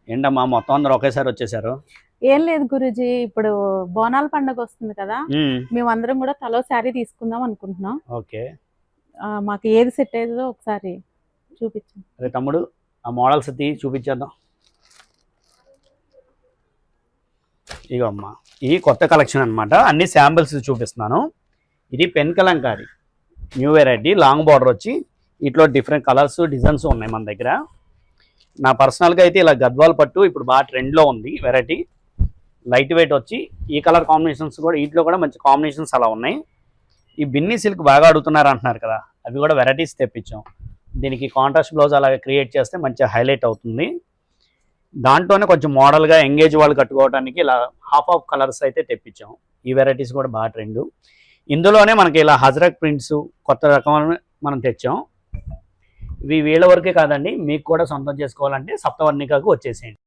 ఏంటమ్మా మొత్తం అందరూ ఒకేసారి వచ్చేసారు? ఏం లేదు గురూజీ, ఇప్పుడు బోనాల పండుగ వస్తుంది కదా, మేమందరం కూడా తలో శారీ తీసుకుందాం అనుకుంటున్నాం. ఓకే. మాకు ఏది సెట్ అయ్యేదో ఒకసారి చూపించండి. అరే తమ్ముడు, ఆ మోడల్స్ చూపించేద్దాం. ఇగో అమ్మా, ఇది కొత్త కలెక్షన్ అనమాట. అన్ని శాంపిల్స్ చూపిస్తున్నాను. ఇది pen Kalamkari new variety, long border వచ్చి ఇట్లా డిఫరెంట్ కలర్స్ డిజైన్స్ ఉన్నాయి మన దగ్గర. నా పర్సనల్గా అయితే ఇలా గద్వాల్ పట్టు ఇప్పుడు బాగా ట్రెండ్లో ఉంది వెరైటీ. లైట్ వెయిట్ వచ్చి ఈ కలర్ కాంబినేషన్స్ కూడా వీటిలో కూడా మంచి కాంబినేషన్స్ అలా ఉన్నాయి. ఈ బిన్నీ సిల్క్ బాగా అడుగుతున్నారు అంటున్నారు కదా, అవి కూడా వెరైటీస్ తెప్పించాం. దీనికి కాంట్రాస్ట్ బ్లౌజ్ అలాగే క్రియేట్ చేస్తే మంచిగా హైలైట్ అవుతుంది. దాంట్లోనే కొంచెం మోడల్గా ఎంగేజ్ వాళ్ళు కట్టుకోవడానికి ఇలా హాఫ్ ఆఫ్ కలర్స్ అయితే తెప్పించాం. ఈ వెరైటీస్ కూడా బాగా ట్రెండ్. ఇందులోనే మనకి ఇలా హజరక్ ప్రింట్స్ కొత్త రకమైన మనం తెచ్చాం. ఇవి వీళ్ళ వరకే కాదండి, మీకు కూడా సొంతం చేసుకోవాలంటే సప్తవర్ణికకు వచ్చేసేయండి.